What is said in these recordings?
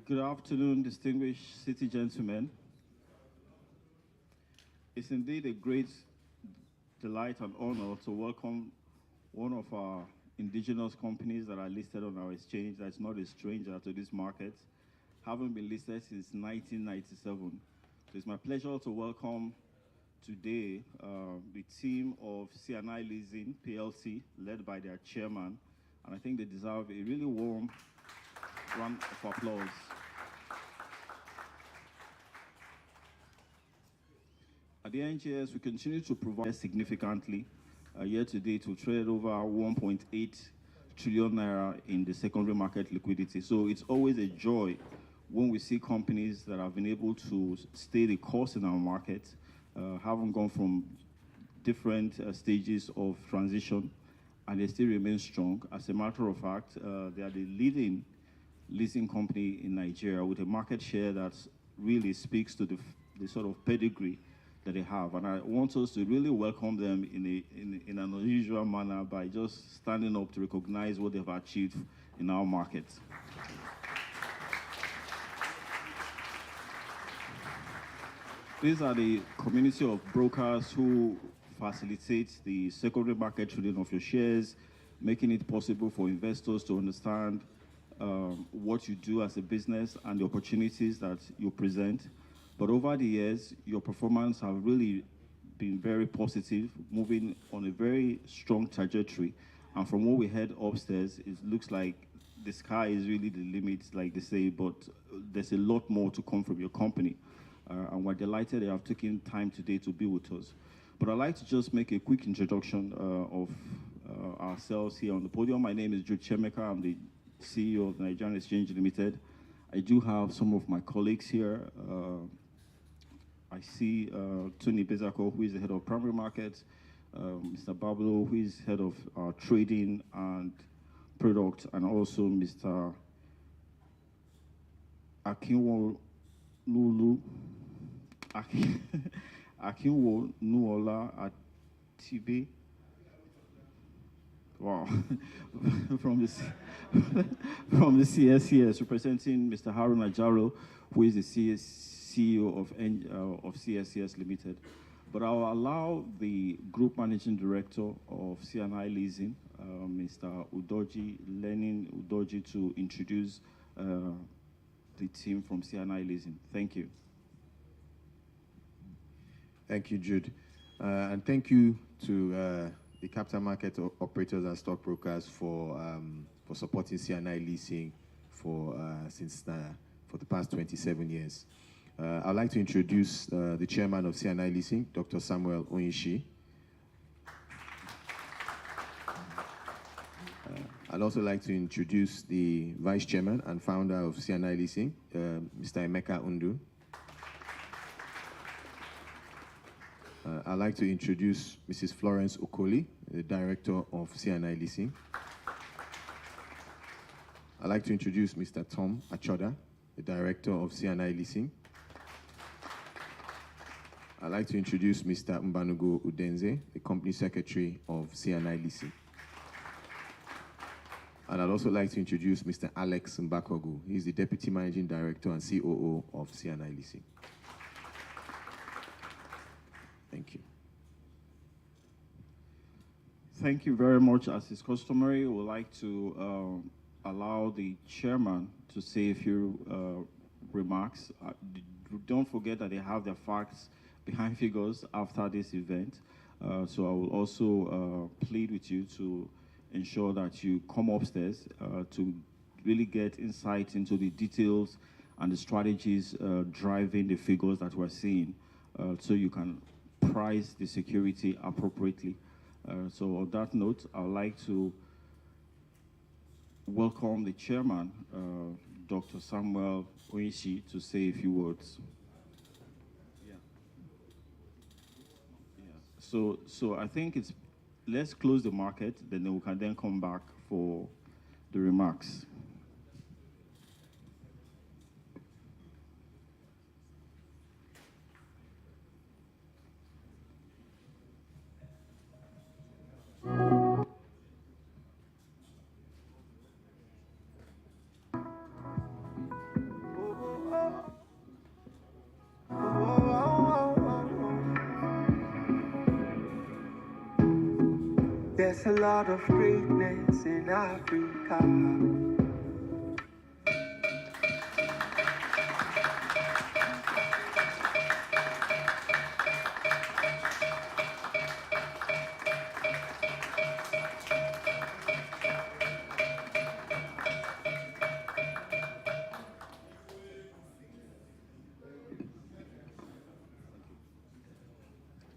Good afternoon, distinguished city gentlemen. It's indeed a great delight and honor to welcome one of our indigenous companies that are listed on our exchange that's not a stranger to this market, having been listed since 1997. So it's my pleasure to welcome today the team of CNI Leasing PLC, led by their chairman, and I think they deserve a really warm round of applause. At the NGS, we continue to provide significantly. Year to date, we traded over 1.8 trillion naira in the secondary market liquidity. So it's always a joy when we see companies that have been able to stay the course in our market, haven't gone from different stages of transition, and they still remain strong. As a matter of fact, they are the leading leasing company in Nigeria with a market share that really speaks to the sort of pedigree that they have. And I want us to really welcome them in an unusual manner by just standing up to recognize what they've achieved in our market. These are the community of brokers who facilitate the secondary market trading of your shares, making it possible for investors to understand what you do as a business and the opportunities that you present. But over the years, your performance have really been very positive, moving on a very strong trajectory. And from what we heard upstairs, it looks like the sky is really the limit, like they say, but there's a lot more to come from your company. And we're delighted they have taken time today to be with us. But I'd like to just make a quick introduction of ourselves here on the podium. My name is Jude Chemeka. I'm the CEO of Nigerian Exchange Limited. I do have some of my colleagues here. I see Tony Bezako, who is the head of primary markets, Mr. Bablo, who is head of trading and product, and also Mr. Akinwo Lulu, Akinwo Nuola Atibe. Wow, from the CSCS, representing Mr. Harun Ajaro, who is the CEO of CSCS Limited. But I'll allow the Group Managing Director of CNI Leasing, Mr. Udoji, Lenin Udoji, to introduce the team from CNI Leasing. Thank you. Thank you, Jude. And thank you to the capital market operators and stockbrokers for supporting CNI Leasing for the past 27 years. I'd like to introduce the chairman of CNI Leasing, Dr. Samuel Onyishi. I'd also like to introduce the vice chairman and founder of CNI Leasing, Mr. Emeka Undu. I'd like to introduce Mrs. Florence Okoli, the director of CNI Leasing. I'd like to introduce Mr. Tom Achoda, the director of CNI Leasing. I'd like to introduce Mr. Mbanugo Udenze, the company secretary of CNI Leasing. And I'd also like to introduce Mr. Alex Mbakogu. He's the deputy managing director and COO of CNI Leasing. Thank you. Thank you very much. As is customary, we'd like to allow the chairman to say a few remarks. Don't forget that they have their facts behind figures after this event. So I will also plead with you to ensure that you come upstairs to really get insight into the details and the strategies driving the figures that we're seeing, so you can price the security appropriately. So on that note, I would like to welcome the chairman, Dr. Samuel Onyishi, to say a few words. So I think let's close the market, then we can then come back for the remarks. There's a lot of greatness in Africa.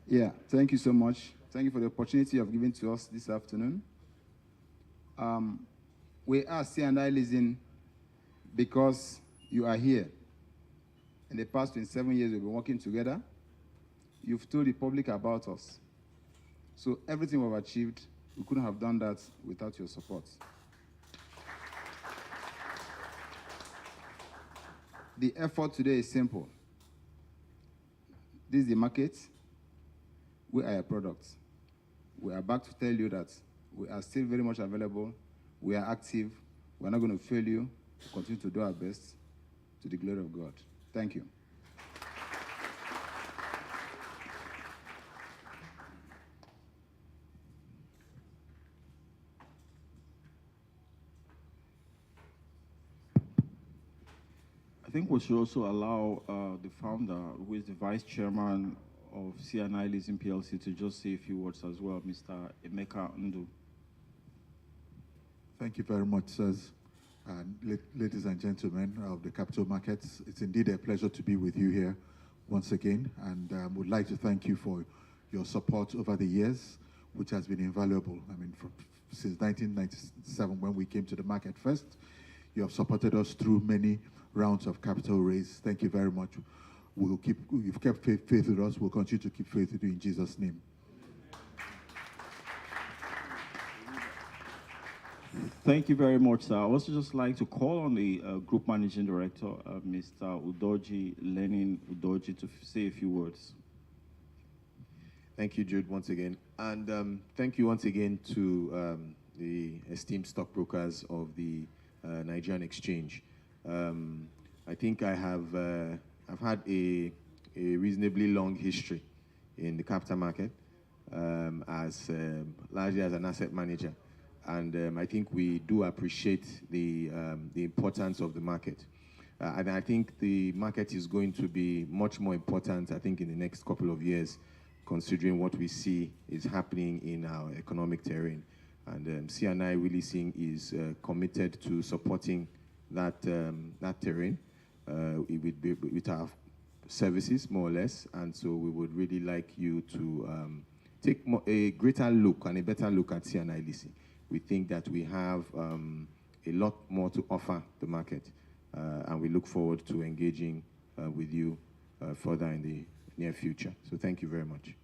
Yeah, thank you so much. Thank you for the opportunity you have given to us this afternoon. We are C&I Leasing because you are here. In the past 27 years, we've been working together. You've told the public about us. So everything we've achieved, we couldn't have done that without your support. The effort today is simple. This is the market. We are a product. We are back to tell you that we are still very much available. We are active. We're not going to fail you. We'll continue to do our best to the glory of God. Thank you. I think we should also allow the founder, who is the vice chairman of C&I Leasing PLC, to just say a few words as well, Mr. Emeka Ndu. Thank you very much, sirs. And ladies and gentlemen of the capital markets, it's indeed a pleasure to be with you here once again, and would like to thank you for your support over the years, which has been invaluable. I mean, since 1997, when we came to the market first, you have supported us through many rounds of capital raise. Thank you very much. You've kept faith with us. We'll continue to keep faith with you in Jesus' name. Thank you very much, sir. I also just like to call on the Group Managing Director, Mr. Udoji, Lenin Udoji, to say a few words. Thank you, Jude, once again. And thank you once again to the esteemed stockbrokers of the Nigerian Exchange. I think I've had a reasonably long history in the capital market largely as an asset manager. And I think we do appreciate the importance of the market. And I think the market is going to be much more important, I think, in the next couple of years, considering what we see is happening in our economic terrain. And C&I Leasing is committed to supporting that terrain with our services, more or less. And so we would really like you to take a greater look and a better look at C&I Leasing. We think that we have a lot more to offer the market, and we look forward to engaging with you further in the near future. So thank you very much.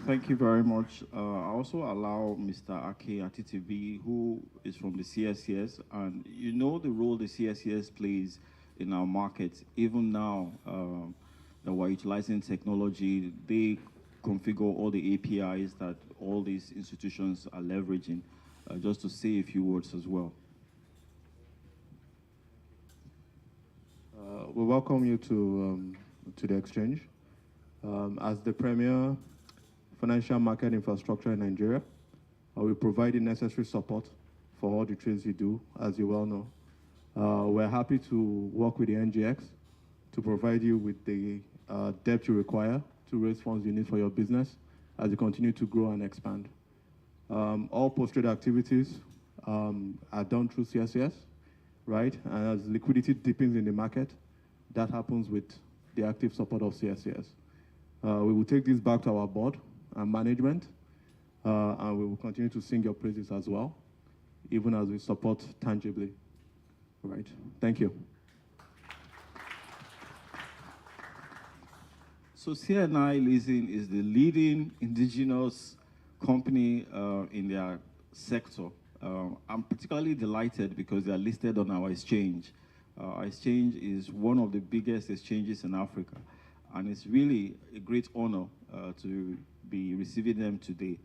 Thank you very much. I also allow Mr. Ake Atitibi, who is from the CSCS, and you know the role the CSCS plays in our market. Even now that we're utilizing technology, they configure all the APIs that all these institutions are leveraging. Just to say a few words as well. We welcome you to the exchange. As the premier financial market infrastructure in Nigeria, we provide the necessary support for all the trades you do, as you well know. We're happy to work with the NGX to provide you with the depth you require to raise funds you need for your business as you continue to grow and expand. All post-trade activities are done through CSCS, right? And as liquidity deepens in the market, that happens with the active support of CSCS. We will take this back to our board and management, and we will continue to sing your praises as well, even as we support tangibly. Right? Thank you. So C&I Leasing is the leading indigenous company in their sector. I'm particularly delighted because they are listed on our exchange. Our exchange is one of the biggest exchanges in Africa, and it's really a great honor to be receiving them today.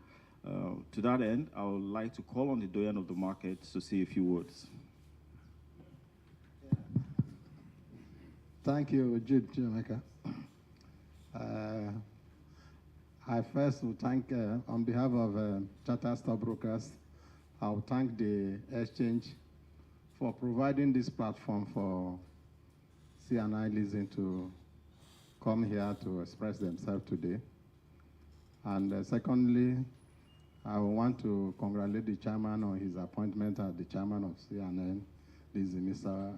To that end, I would like to call on the doyen of the market to say a few words. Thank you, Jude Jamaica. I first will thank, on behalf of Chartered Stockbrokers, I will thank the exchange for providing this platform for C&I Leasing to come here to express themselves today. And secondly, I want to congratulate the chairman on his appointment as the chairman of C&I Leasing, Mr.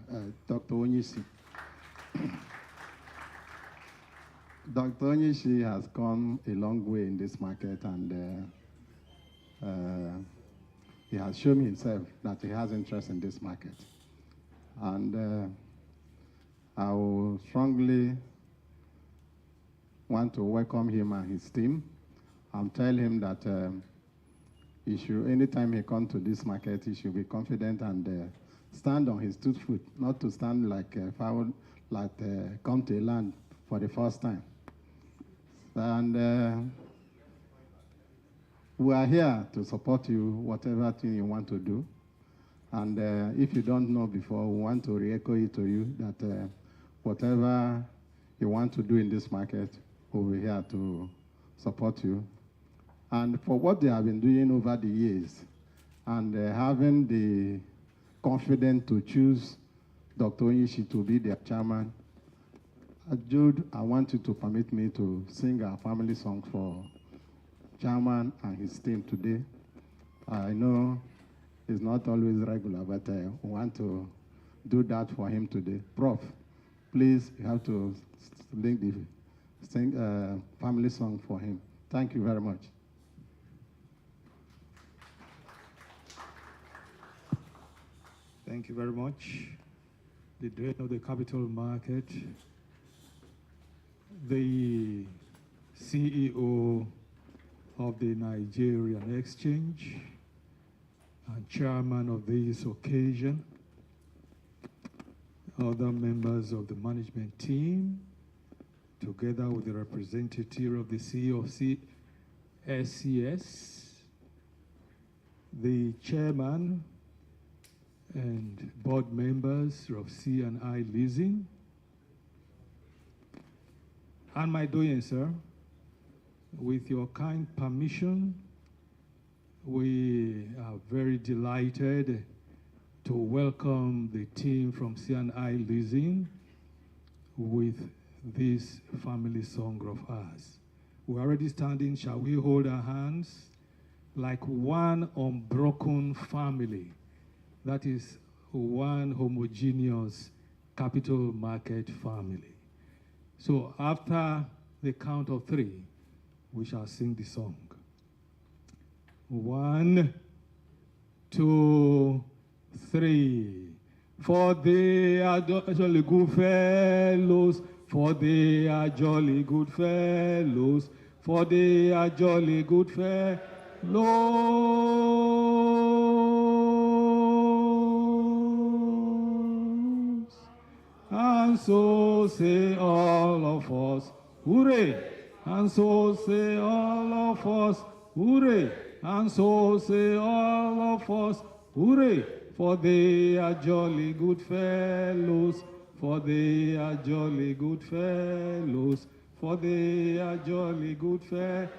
Dr. Onyisi. Dr. Onyisi has come a long way in this market, and he has shown himself that he has interest in this market. And I will strongly want to welcome him and his team and tell him that he should, anytime he comes to this market, he should be confident and stand on his 2 feet, not to stand like foul, like come to a land for the first time. And we are here to support you, whatever thing you want to do. And if you don't know before, we want to re-echo it to you that whatever you want to do in this market, we'll be here to support you. And for what they have been doing over the years, and having the confidence to choose Dr. Onyisi to be their chairman, Jude, I want you to permit me to sing our family song for chairman and his team today. I know it's not always regular, but we want to do that for him today. Prof, please, you have to sing family song for him. Thank you very much. Thank you very much. The Dean of the Capital Market, the CEO of the Nigerian Exchange, and chairman of this occasion, other members of the management team, together with the representative of the CEO of SCS, the chairman and board members of C&I Leasing, and my doyen, sir, with your kind permission, we are very delighted to welcome the team from C&I Leasing with this family song of ours. We're already standing. Shall we hold our hands like one unbroken family? That is one homogeneous capital market family. So after the count of 3, we shall sing the song. 1, 2, 3. For they are jolly good fellows, for they are jolly good fellows, for they are jolly good fellows. And so say all of us, hooray! And so say all of us, hooray! And so say all of us, hooray! For they are jolly good fellows, for they are jolly good fellows, for they are jolly good fellows.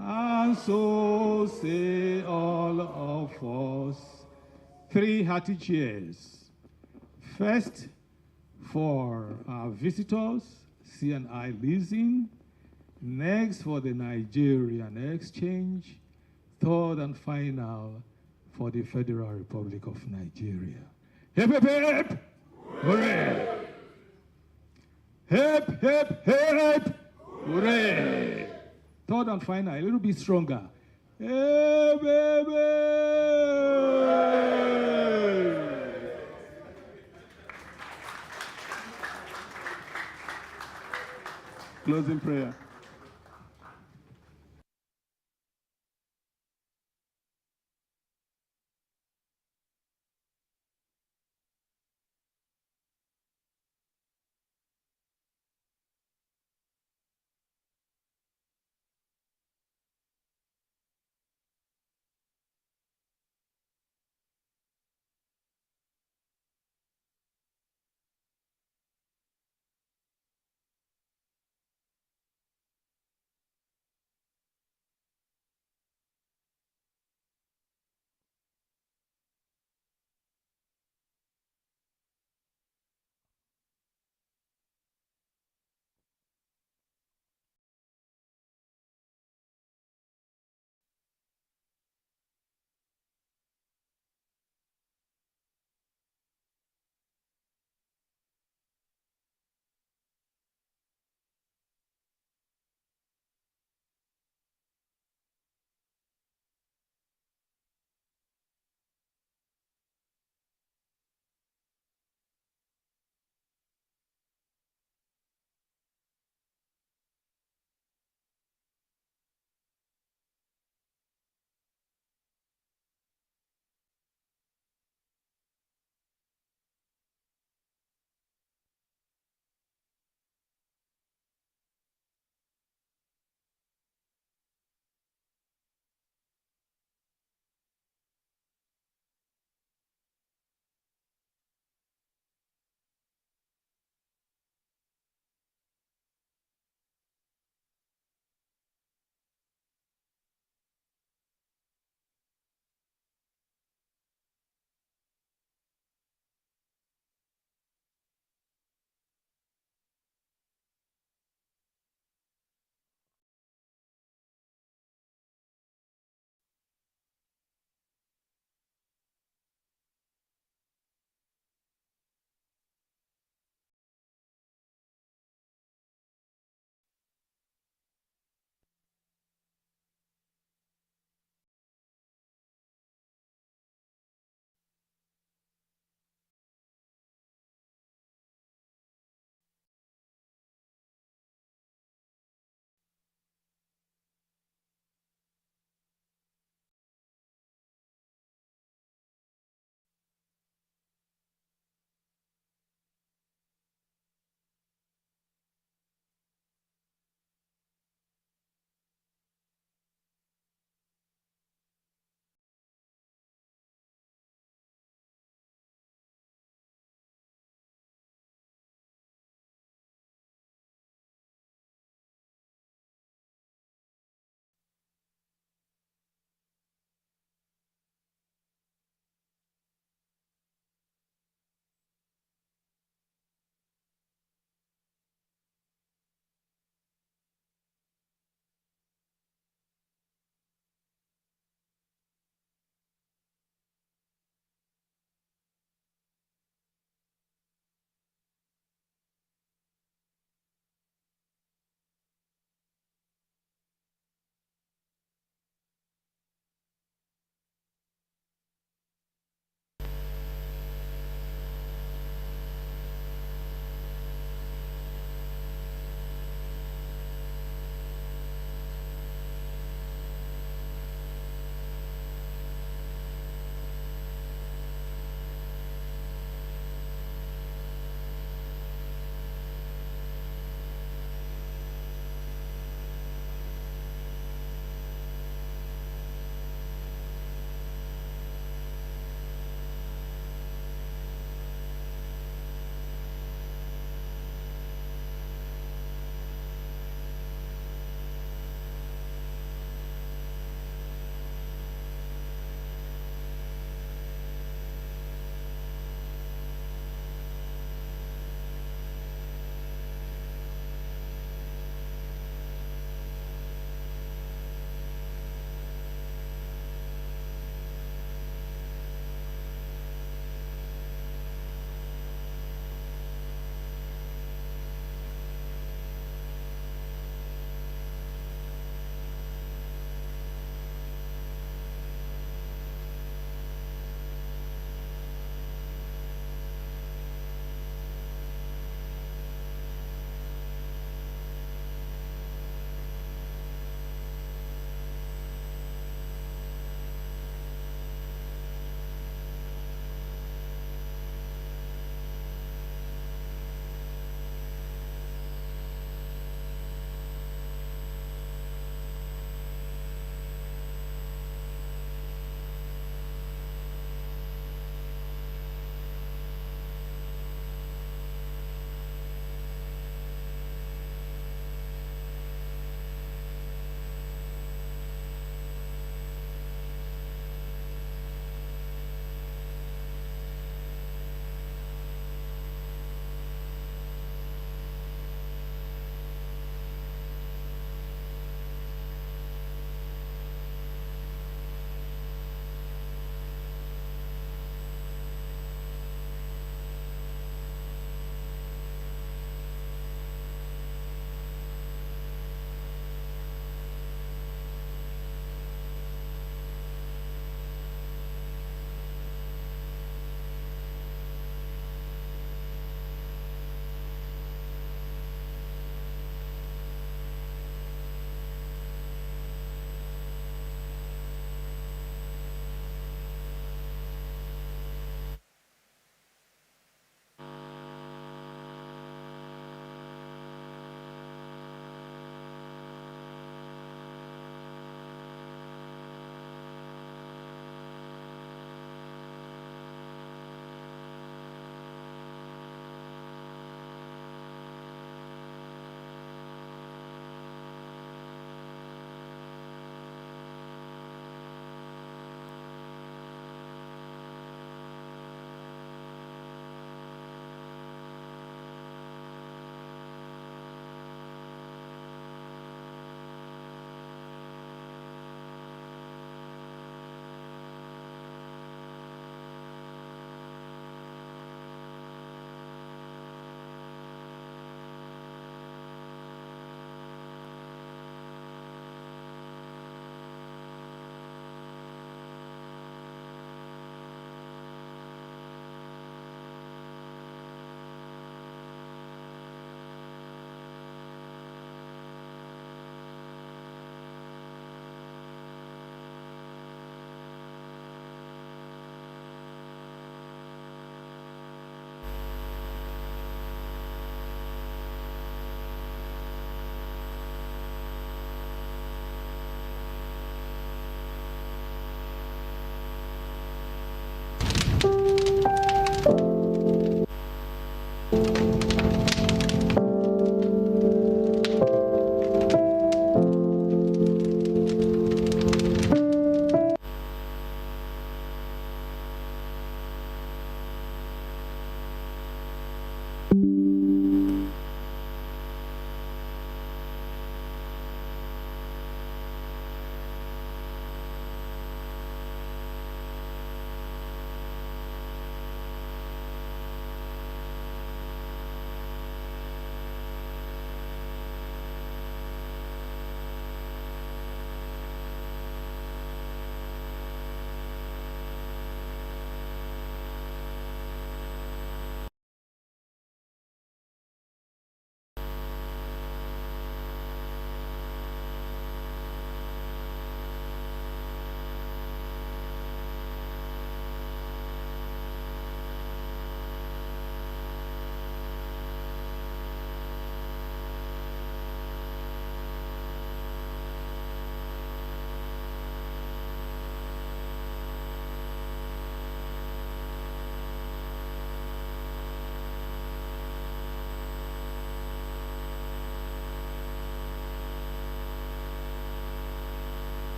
And so say all of us. 3 hearty cheers. First, for our visitors, C&I Leasing. Next, for the Nigerian Exchange. Third and final, for the Federal Republic of Nigeria. Hip, hip, hip! Hooray! Hip, hip, hip! Hooray! Third and final, a little bit stronger. Hip, hip, hip! Closing prayer.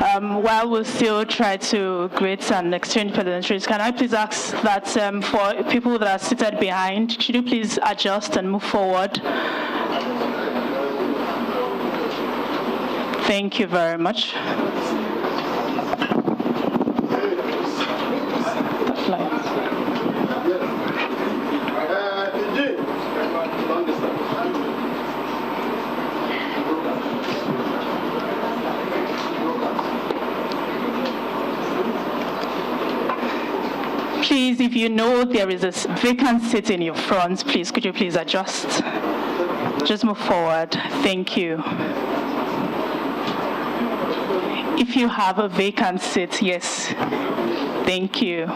While we still try to greet and exchange pleasantries, can I please ask that for people that are seated behind, should you please adjust and move forward? Thank you very much. Please, if you know there is a vacant seat in your front, please, could you please adjust? Just move forward. Thank you. If you have a vacant seat, yes. Thank you.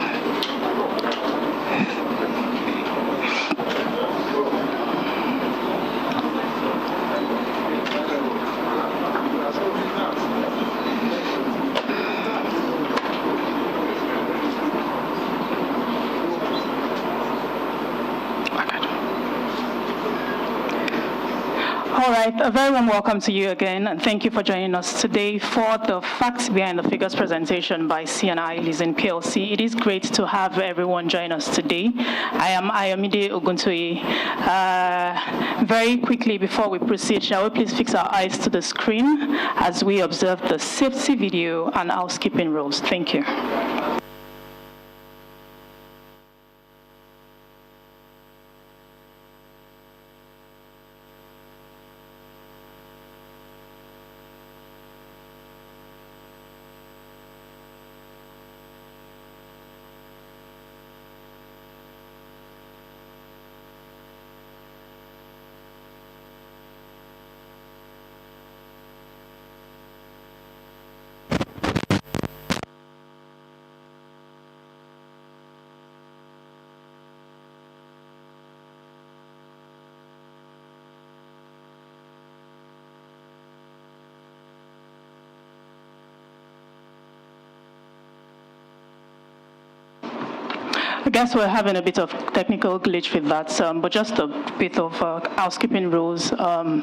All right, a very warm welcome to you again, and thank you for joining us today for the Facts Behind the Figures presentation by CNI Leasing PLC. It is great to have everyone join us today. I am Ayomide Oguntoye. Very quickly, before we proceed, shall we please fix our eyes to the screen as we observe the safety video and housekeeping rules. Thank you. I guess we're having a bit of technical glitch with that, but just a bit of housekeeping rules. Can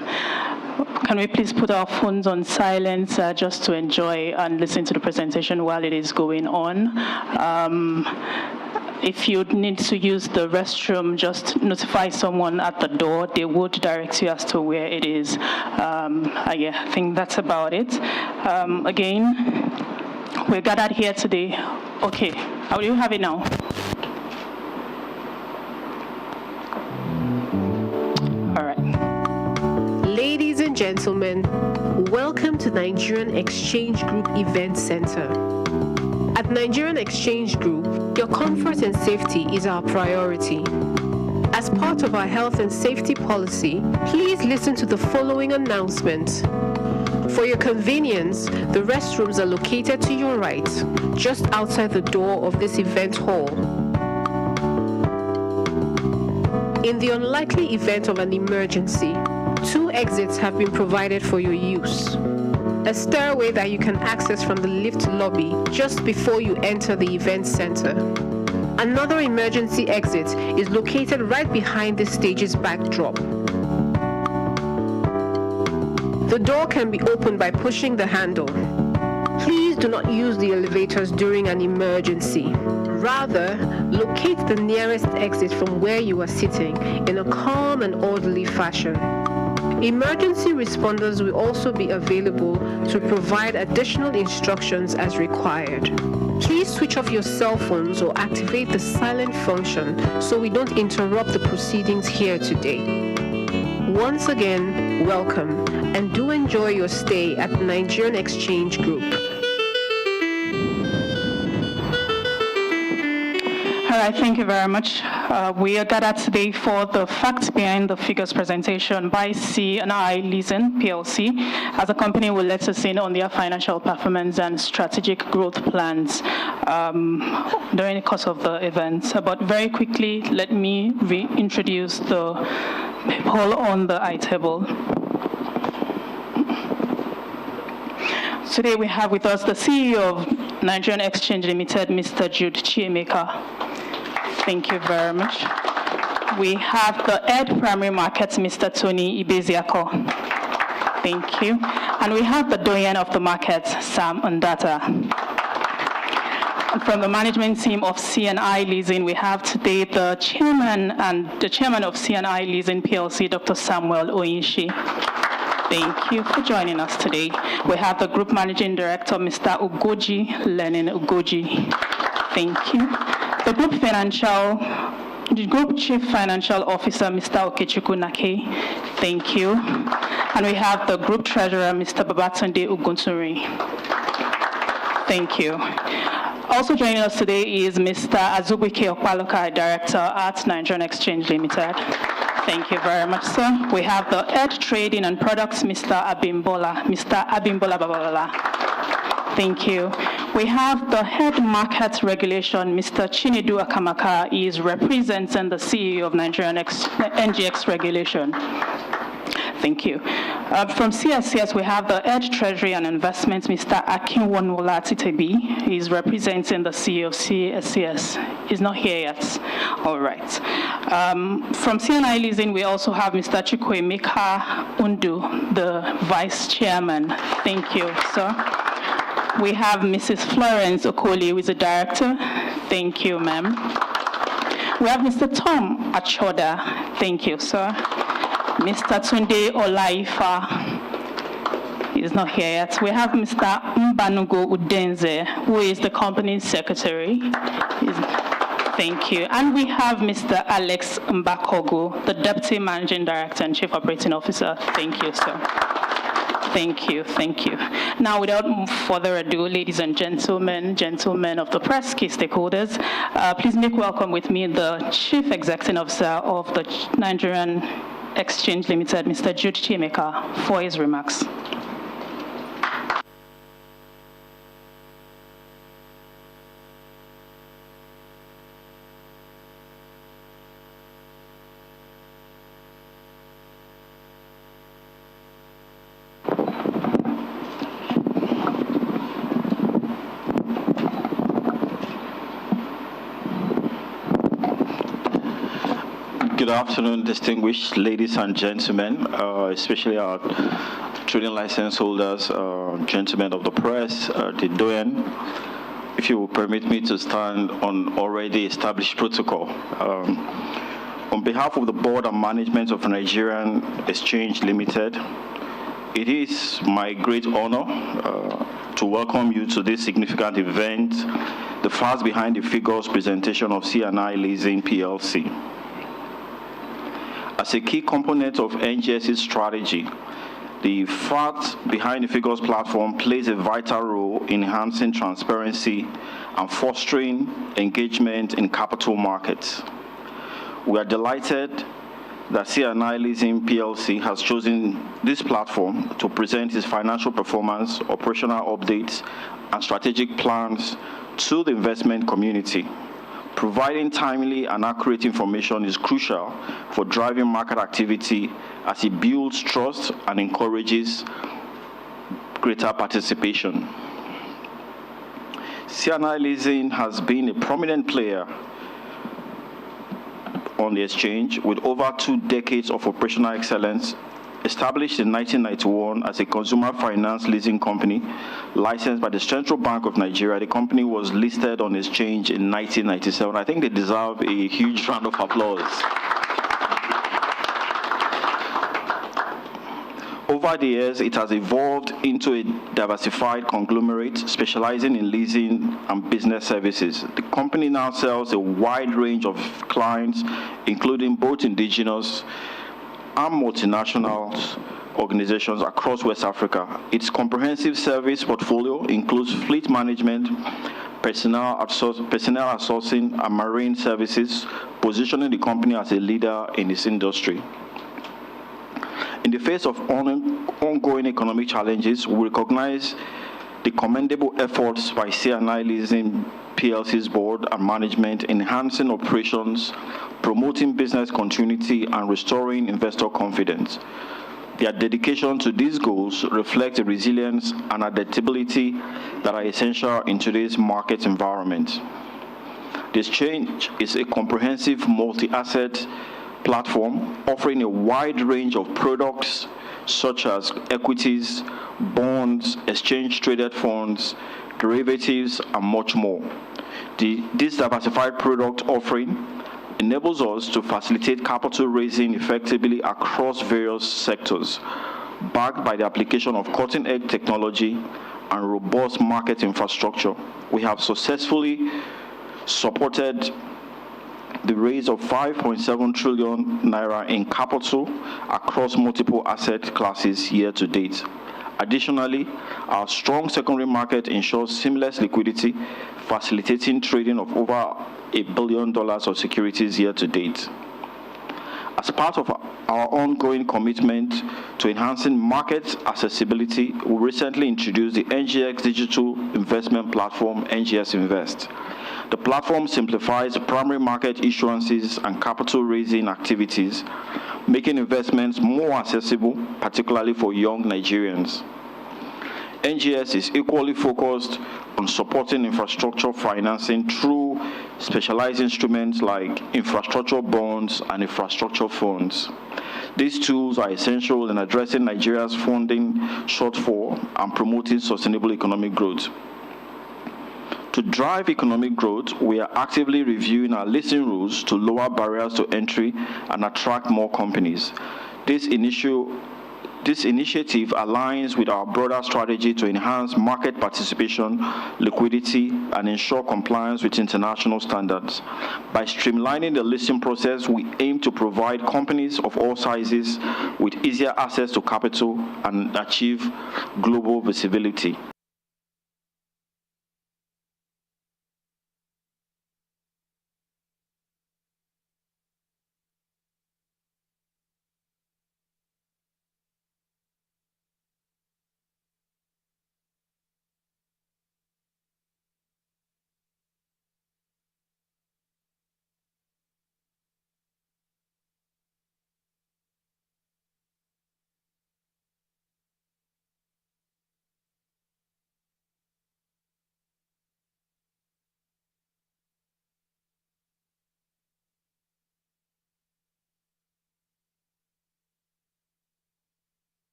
we please put our phones on silent just to enjoy and listen to the presentation while it is going on? If you need to use the restroom, just notify someone at the door. They would direct you as to where it is. I think that's about it. Again, we're gathered here today. Okay, how do you have it now? Ladies and gentlemen, welcome to Nigerian Exchange Group Event Center. At Nigerian Exchange Group, your comfort and safety is our priority. As part of our health and safety policy, please listen to the following announcement. For your convenience, the restrooms are located to your right, just outside the door of this event hall. In the unlikely event of an emergency, 2 exits have been provided for your use. A stairway that you can access from the lift lobby just before you enter the event center. Another emergency exit is located right behind the stage's backdrop. The door can be opened by pushing the handle. Please do not use the elevators during an emergency. Rather, locate the nearest exit from where you are sitting in a calm and orderly fashion. Emergency responders will also be available to provide additional instructions as required. Please switch off your cell phones or activate the silent function so we don't interrupt the proceedings here today. Once again, welcome, and do enjoy your stay at Nigerian Exchange Group. All right, thank you very much. We are gathered today for the Facts Behind the Figures presentation by CNI Leasing PLC, as a company will let us in on their financial performance and strategic growth plans during the course of the event. But very quickly, let me reintroduce the people on the iTable. Today we have with us the CEO of Nigerian Exchange Limited, Mr. Jude Chiemeka. Thank you very much. We have the Head Primary Markets, Mr. Tony Ibeziako. Thank you. And we have the doyen of the market, Sam Ondata. And from the management team of CNI Leasing, we have today the chairman of CNI Leasing PLC, Dr. Samuel Oyinshi. Thank you for joining us today. We have the Group Managing Director, Mr. Ugoji Lenin Ugoji. Thank you. The Group Chief Financial Officer, Mr. Okechukwu Nake. Thank you. And we have the Group Treasurer, Mr. Babatunde Ugunturi. Thank you. Also joining us today is Mr. Azubike Opaloka, Director at Nigerian Exchange Limited. Thank you very much, sir. We have the Head Trading and Products, Mr. Abimbola Babala. Thank you. We have the Head Market Regulation, Mr. Chinedu Akamaka. He is representing the CEO of Nigerian NGX Regulation. Thank you. From CSCS, we have the Head Treasury and Investments, Mr. Akinwonwola Titebi. He's representing the CEO of CSCS. He's not here yet. All right. From CNI Leasing, we also have Mr. Chukwuemeka Undu, the Vice Chairman. Thank you, sir. We have Mrs. Florence Okoli, who is the Director. Thank you, ma'am. We have Mr. Tom Achoda. Thank you, sir. Mr. Tunde Olaifa is not here yet. We have Mr. Mbanugo Udenze, who is the company's secretary. Thank you. And we have Mr. Alex Mbakogo, the Deputy Managing Director and Chief Operating Officer. Thank you, sir. Thank you, thank you. Now, without further ado, ladies and gentlemen of the press, key stakeholders, please make welcome with me the Chief Executive Officer of the Nigerian Exchange Limited, Mr. Jude Chiemeka, for his remarks. Good afternoon, distinguished ladies and gentlemen, especially our trading license holders, gentlemen of the press, the doyen. If you will permit me to stand on already established protocol. On behalf of the board and management of Nigerian Exchange Limited, it is my great honor to welcome you to this significant event, the Facts Behind the Figures presentation of CNI Leasing PLC. As a key component of NGS's strategy, the Facts Behind the Figures platform plays a vital role in enhancing transparency and fostering engagement in capital markets. We are delighted that CNI Leasing PLC has chosen this platform to present its financial performance, operational updates, and strategic plans to the investment community. Providing timely and accurate information is crucial for driving market activity as it builds trust and encourages greater participation. CNI Leasing has been a prominent player on the exchange with over 2 decades of operational excellence. Established in 1991 as a consumer finance leasing company, licensed by the Central Bank of Nigeria, the company was listed on exchange in 1997. I think they deserve a huge round of applause. Over the years, it has evolved into a diversified conglomerate specializing in leasing and business services. The company now sells a wide range of clients, including both indigenous and multinational organizations across West Africa. Its comprehensive service portfolio includes fleet management, personnel outsourcing, and marine services, positioning the company as a leader in its industry. In the face of ongoing economic challenges, we recognize the commendable efforts by CNI Leasing PLC's board and management in enhancing operations, promoting business continuity, and restoring investor confidence. Their dedication to these goals reflects the resilience and adaptability that are essential in today's market environment. This exchange is a comprehensive multi-asset platform offering a wide range of products, such as equities, bonds, exchange-traded funds, derivatives, and much more. This diversified product offering enables us to facilitate capital raising effectively across various sectors, backed by the application of cutting-edge technology and robust market infrastructure. We have successfully supported the raise of 5.7 trillion naira in capital across multiple asset classes year to date. Additionally, our strong secondary market ensures seamless liquidity, facilitating trading of over $1 billion of securities year to date. As part of our ongoing commitment to enhancing market accessibility, we recently introduced the NGX Digital Investment Platform, NGS Invest. The platform simplifies primary market issuances and capital raising activities, making investments more accessible, particularly for young Nigerians. NGS is equally focused on supporting infrastructure financing through specialized instruments like infrastructure bonds and infrastructure funds. These tools are essential in addressing Nigeria's funding shortfall and promoting sustainable economic growth. To drive economic growth, we are actively reviewing our listing rules to lower barriers to entry and attract more companies. This initiative aligns with our broader strategy to enhance market participation, liquidity, and ensure compliance with international standards. By streamlining the listing process, we aim to provide companies of all sizes with easier access to capital and achieve global visibility.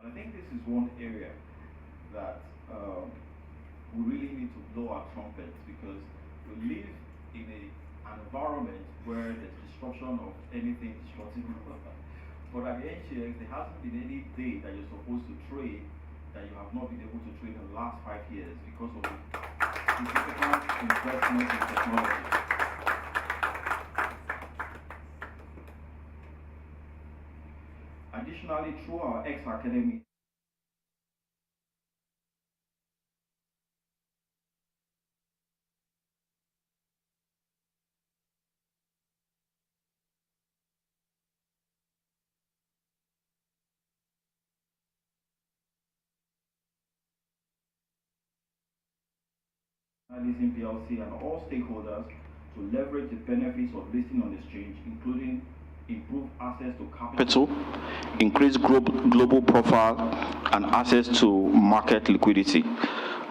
I think this is one area that we really need to blow our trumpets, because we live in an environment where there's disruption of anything disruptive. But at the NGX, there hasn't been any day that you're supposed to trade that you have not been able to trade in the last 5 years because of the significant investment in technology. Additionally, through our X-Academy, Leasing PLC and all stakeholders to leverage the benefits of listing on the exchange, including improved access to capital, increased global profile, and access to market liquidity.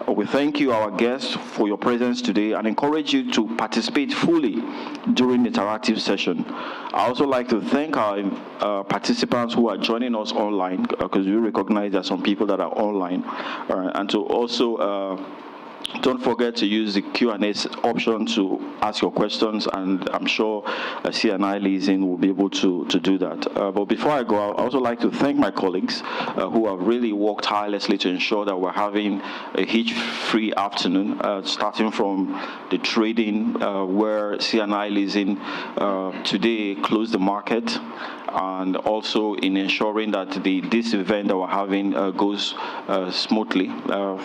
We thank you, our guests, for your presence today and encourage you to participate fully during the interactive session. I also like to thank our participants who are joining us online, because we recognize there are some people that are online, and to also Don't forget to use the Q&A option to ask your questions, and I'm sure CNI Leasing will be able to do that. But before I go, I also like to thank my colleagues who have really worked tirelessly to ensure that we're having a hitch-free afternoon, starting from the trading where CNI Leasing today closed the market, and also in ensuring that this event that we're having goes smoothly.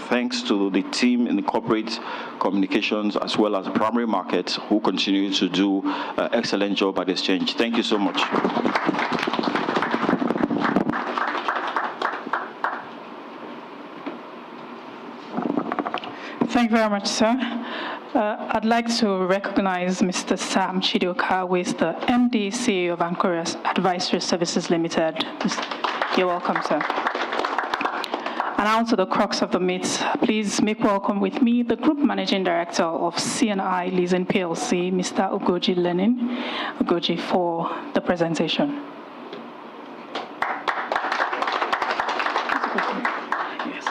Thanks to the team in the corporate communications as well as the primary market who continue to do excellent job at exchange. Thank you so much. Thank you very much, sir. I'd like to recognize Mr. Sam Chidoka, who is the MD CEO of Anchorage Advisory Services Limited. You're welcome, sir. And now to the crux of the meet. Please make welcome with me the Group Managing Director of CNI Leasing PLC, Mr. Ugoji Lenin. Ugoji, for the presentation. Yes.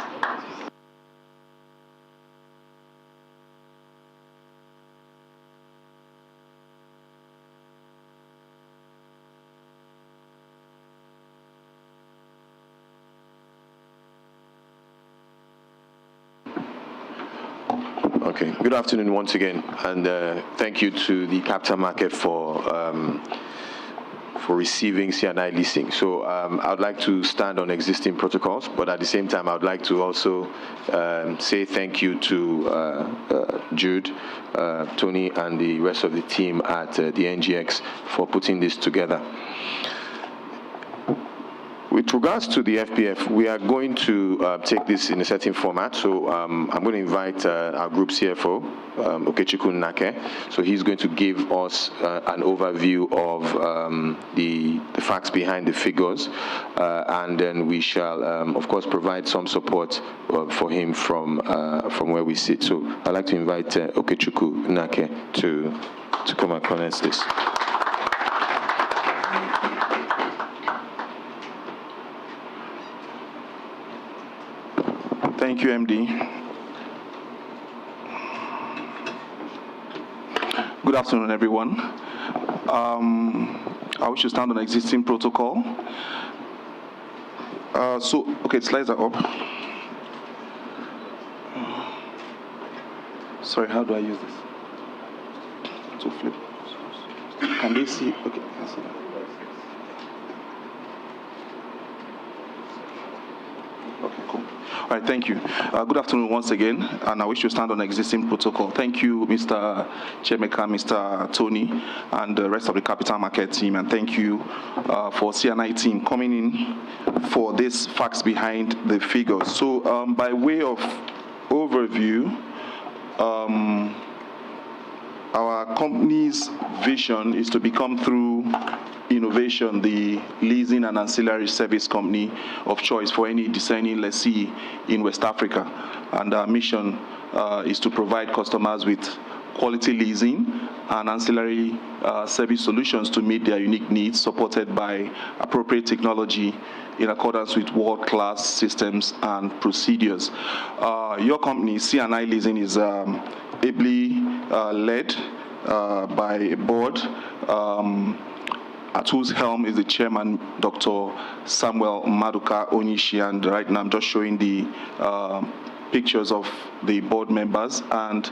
Okay, good afternoon once again, and thank you to the capital market for receiving CNI Leasing. So I would like to stand on existing protocols, but at the same time, I would like to also say thank you to Jude, Tony, and the rest of the team at the NGX for putting this together. With regards to the FPF, we are going to take this in a certain format. So I'm going to invite our group CFO, Okechukwu Nake. So he's going to give us an overview of the facts behind the figures, and then we shall, of course, provide some support for him from where we sit. So I'd like to invite Okechukwu Nake to come and condense this. Thank you, MD. Good afternoon, everyone. I wish to stand on existing protocol. Okay, slides are up. Sorry, how do I use this? To flip. Can they see? Okay, I see that. Okay, cool. All right, thank you. Good afternoon once again, and I wish to stand on existing protocol. Thank you, Mr. Chemeka, Mr. Tony, and the rest of the capital market team, and thank you for CNI team coming in for these facts behind the figures. So by way of overview, our company's vision is to become, through innovation, the leasing and ancillary service company of choice for any discerning lessee in West Africa. And our mission is to provide customers with quality leasing and ancillary service solutions to meet their unique needs, supported by appropriate technology in accordance with world-class systems and procedures. Your company, CNI Leasing, is ably led by a board at whose helm is the chairman, Dr. Samuel Maduka Onishi, and right now I'm just showing the pictures of the board members. And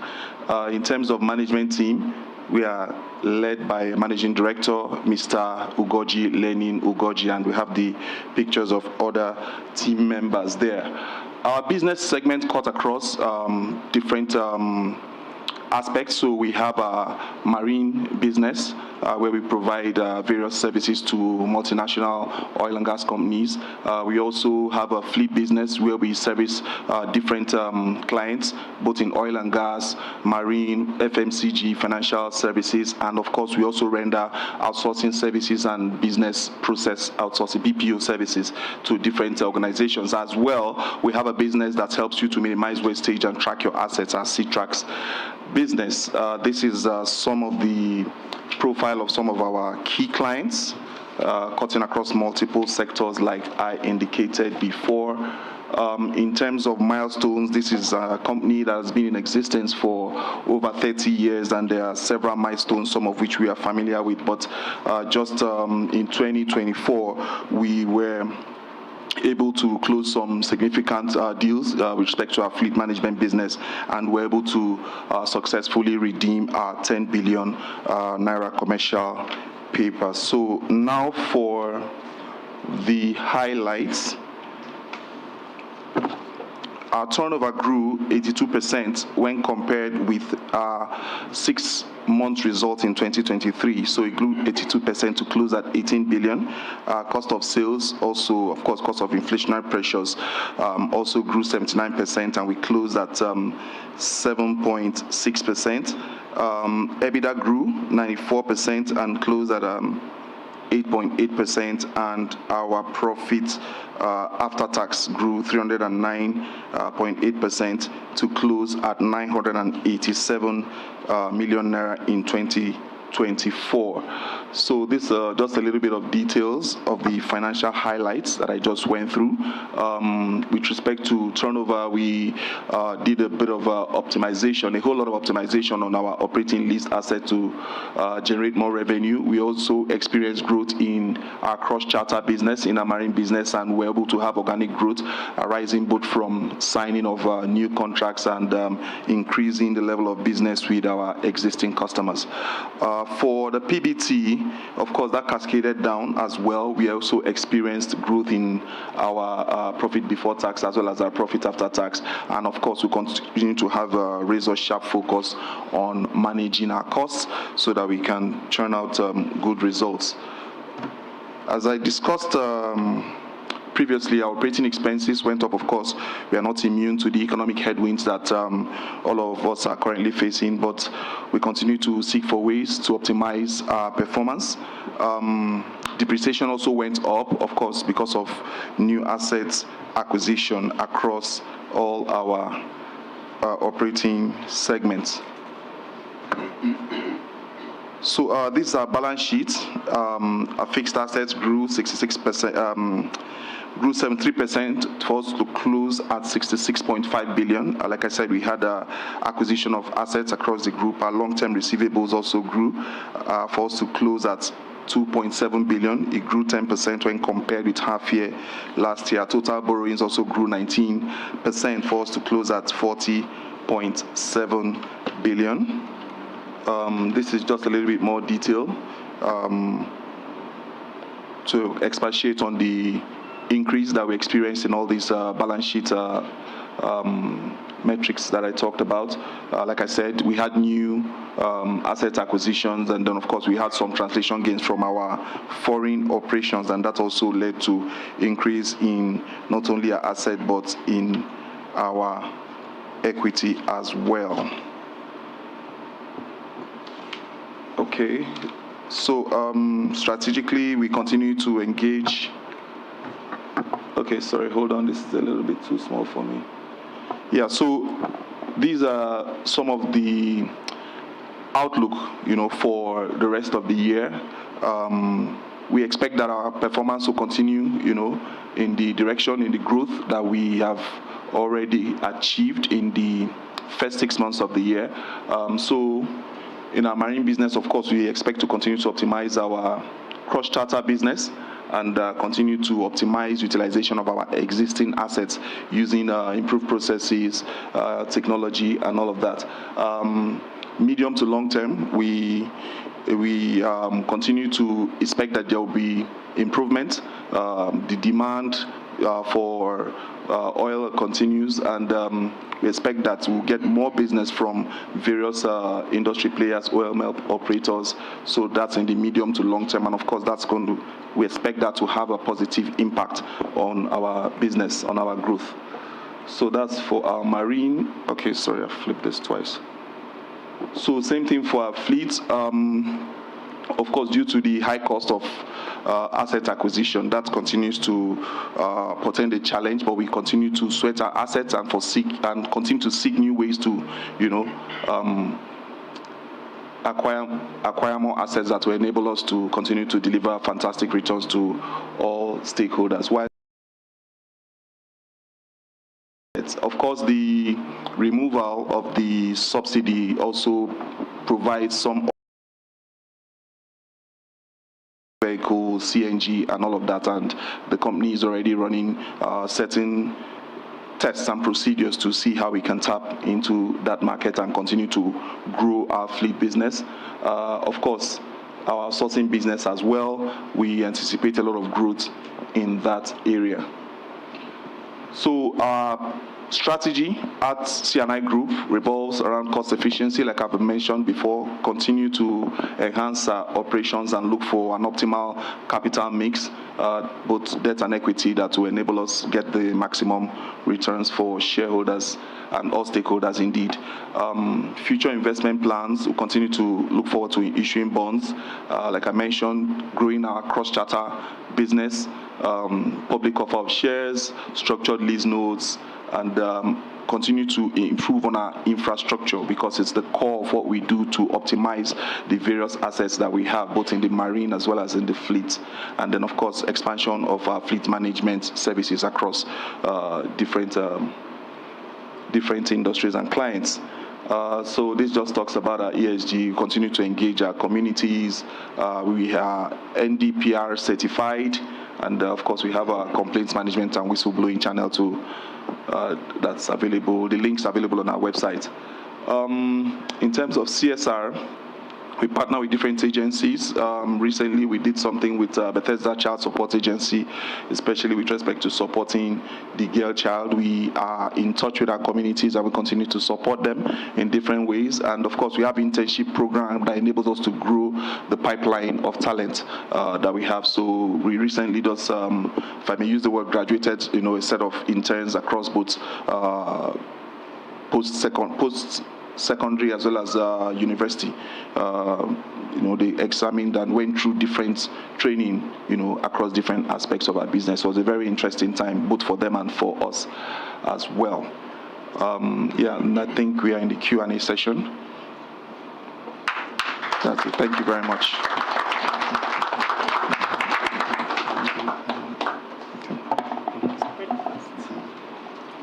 in terms of management team, we are led by Managing Director, Mr. Ugoji Lenin Ugoji, and we have the pictures of other team members there. Our business segment cut across different aspects. So we have a marine business where we provide various services to multinational oil and gas companies. We also have a fleet business where we service different clients, both in oil and gas, marine, FMCG, financial services, and of course we also render outsourcing services and business process outsourcing, BPO services, to different organizations. As well, we have a business that helps you to minimize wastage and track your assets, as C-Tracks business. This is some of the profile of some of our key clients, cutting across multiple sectors like I indicated before. In terms of milestones, this is a company that has been in existence for over 30 years, and there are several milestones, some of which we are familiar with. But just in 2024, we were able to close some significant deals with respect to our fleet management business, and we're able to successfully redeem our 10 billion naira commercial paper. So now for the highlights. Our turnover grew 82% when compared with our 6 month result in 2023. So it grew 82% to close at 18 billion. Cost of sales also, of course, cost of inflationary pressures also grew 79%, and we closed at 7.6%. EBITDA grew 94% and closed at 8.8%, and our profit after tax grew 309.8% to close at 987 million naira in 2024. So this just a little bit of details of the financial highlights that I just went through. With respect to turnover, we did a bit of optimization, a whole lot of optimization on our operating leased asset to generate more revenue. We also experienced growth in our cross-charter business, in our marine business, and we're able to have organic growth arising both from signing of new contracts and increasing the level of business with our existing customers. For the PBT, of course, that cascaded down as well. We also experienced growth in our profit before tax as well as our profit after tax. And of course, we continue to have a razor-sharp focus on managing our costs so that we can churn out good results. As I discussed previously, our operating expenses went up. Of course, we are not immune to the economic headwinds that all of us are currently facing, but we continue to seek for ways to optimize our performance. Depreciation also went up, of course, because of new assets acquisition across all our operating segments. So this is our balance sheet. Our fixed assets grew 66%. Grew 73% for us to close at 66.5 billion. Like I said, we had acquisition of assets across the group. Our long-term receivables also grew for us to close at 2.7 billion. It grew 10% when compared with half year last year. Total borrowings also grew 19% for us to close at 40.7 billion. This is just a little bit more detail to expatiate on the increase that we experienced in all these balance sheet metrics that I talked about. Like I said, we had new asset acquisitions, and then of course we had some translation gains from our foreign operations, and that also led to increase in not only our asset but in our equity as well. Okay, so strategically we continue to engage. Okay, sorry, hold on, this is a little bit too small for me. Yeah, so these are some of the outlook, for the rest of the year. We expect that our performance will continue, in the direction, in the growth that we have already achieved in the first 6 months of the year. So in our marine business, of course, we expect to continue to optimize our cross-charter business and continue to optimize utilization of our existing assets using improved processes, technology, and all of that. Medium to long term, we continue to expect that there will be improvement. The demand for oil continues, and we expect that we'll get more business from various industry players, oil mill operators. So that's in the medium to long term, and of course we expect that to have a positive impact on our business, on our growth. So that's for our marine. Okay, sorry, I flipped this twice. So same thing for our fleet. Of course, due to the high cost of asset acquisition, that continues to portend a challenge, but we continue to sweat our assets and continue to seek new ways to, acquire more assets that will enable us to continue to deliver fantastic returns to all stakeholders. While Of course, the removal of the subsidy also provides some vehicle, CNG, and all of that, and the company is already running certain tests and procedures to see how we can tap into that market and continue to grow our fleet business. Of course, our sourcing business as well, we anticipate a lot of growth in that area. So our strategy at CNI Group revolves around cost efficiency, like I've mentioned before, continue to enhance our operations and look for an optimal capital mix, both debt and equity, that will enable us get the maximum returns for shareholders and all stakeholders indeed. Future investment plans, will continue to look forward to issuing bonds. Like I mentioned, growing our cross-charter business, public offer of shares, structured lease notes, and continue to improve on our infrastructure, because it's the core of what we do to optimize the various assets that we have, both in the marine as well as in the fleet. And then, of course, expansion of our fleet management services across different industries and clients. So this just talks about our ESG. We continue to engage our communities. We are NDPR certified, and of course we have our complaints management and whistleblowing channel too. That's available. The link's available on our website. In terms of CSR, we partner with different agencies. Recently, we did something with Bethesda Child Support Agency, especially with respect to supporting the girl child. We are in touch with our communities and we continue to support them in different ways. And of course, we have internship program that enables us to grow the pipeline of talent that we have. So we recently just, if I may use the word, graduated, a set of interns across both post-secondary as well as university. They examined and went through different training, across different aspects of our business. So it was a very interesting time, both for them and for us as well. And I think we are in the Q&A session. That's it. Thank you very much.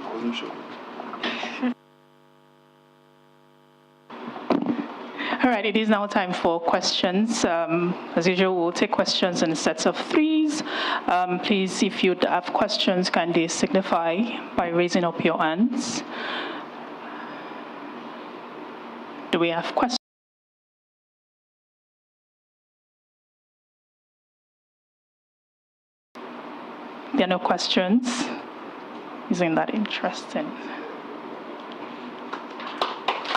I wasn't sure. All right, it is now time for questions. As usual, we'll take questions in sets of threes. Please, if you have questions, kindly signify by raising up your hands. Do we have questions? There are no questions. Isn't that interesting?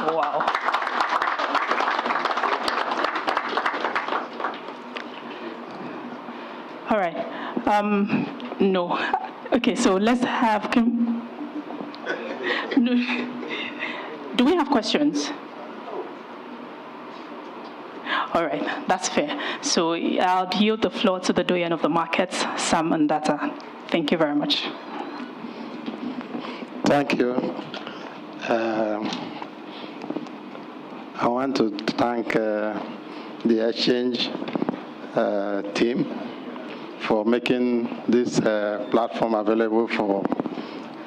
Wow. All right. No. Okay, so let's have... No. Do we have questions? All right, that's fair. So I'll yield the floor to the doyen of the markets, Sam Ndata. Thank you very much. Thank you. I want to thank the exchange team for making this platform available for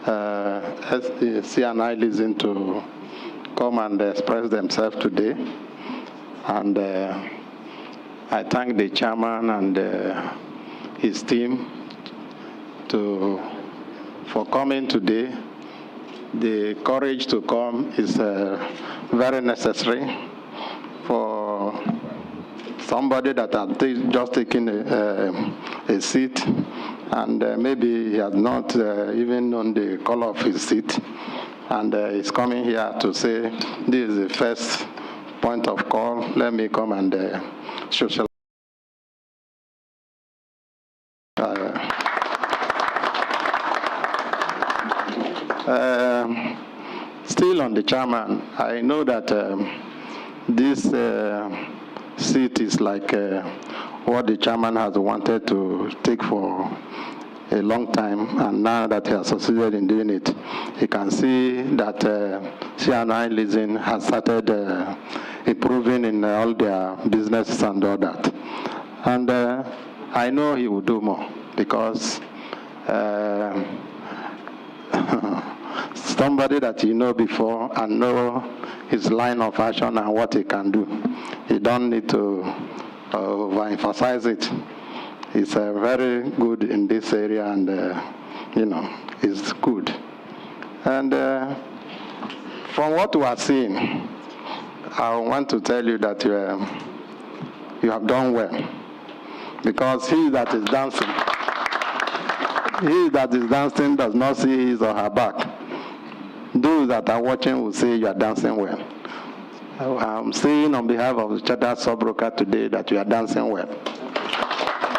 CNI Leasing to come and express themselves today. And I thank the chairman and his team for coming today. The courage to come is very necessary for somebody that has just taken a seat, and maybe he has not even known the color of his seat, and he's coming here to say, this is the first point of call, let me come and socialize. Still on the chairman, I know that this seat is like what the chairman has wanted to take for a long time, and now that he has succeeded in doing it, he can see that CNI Leasing has started improving in all their businesses and all that. And I know he will do more, because somebody that you know before and know his line of action and what he can do. You don't need to overemphasize it. He's very good in this area, and it's good. And from what we are seeing, I want to tell you that you have done well, because he that is dancing does not see his or her back. Those that are watching will say you are dancing well. I'm saying on behalf of the chartered stockbroker today that you are dancing well.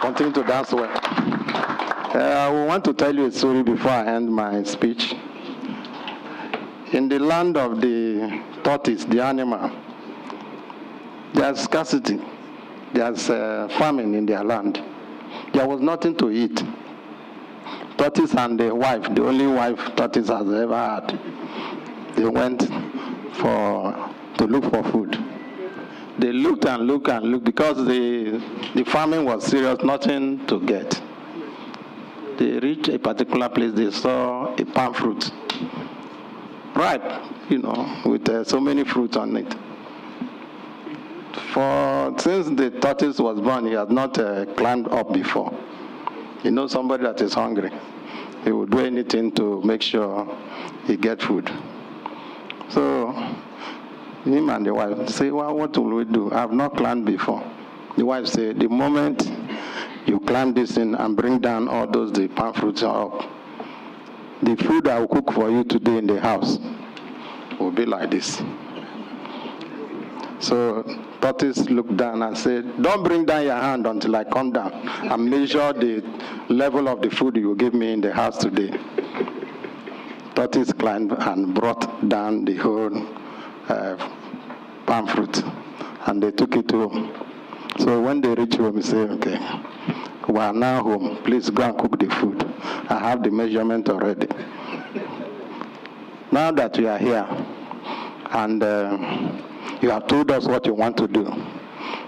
Continue to dance well. I want to tell you a story before I end my speech. In the land of the tortoise, the animal, there's scarcity. There's famine in their land. There was nothing to eat. Tortoise and the wife, the only wife tortoise has ever had, they went to look for food. They looked and looked and looked because the famine was serious, nothing to get. They reached a particular place, they saw a palm fruit, ripe, with so many fruits on it. Since the tortoise was born, he had not climbed up before. Somebody that is hungry, he would do anything to make sure he get food. So him and the wife say, well, what will we do? I have not climbed before. The wife said, the moment you climb this thing and bring down all the palm fruits up, the food I will cook for you today in the house will be like this. So tortoise looked down and said, don't bring down your hand until I come down and measure the level of the food you will give me in the house today. Tortoise climbed and brought down the whole palm fruit, and they took it home. So when they reached home, he said, okay, we are now home. Please go and cook the food. I have the measurement already. Now that you are here, and you have told us what you want to do,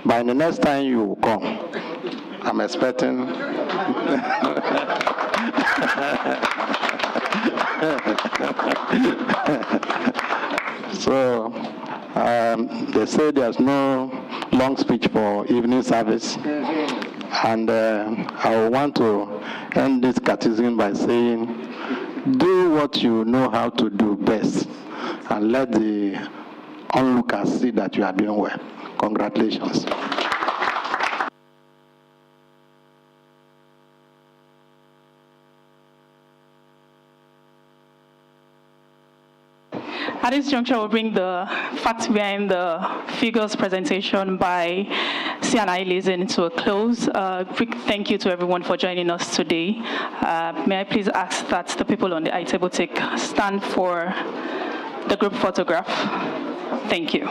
by the next time you will come, I'm expecting so they say there's no long speech for evening service, and I want to end this catechism by saying, do what you know how to do best, and let the onlookers see that you are doing well. Congratulations. At this juncture, we'll bring the facts behind the figures presentation by C&I Leasing to a close. Quick thank you to everyone for joining us today. May I please ask that the people on the I-table take stand for the group photograph. Thank you.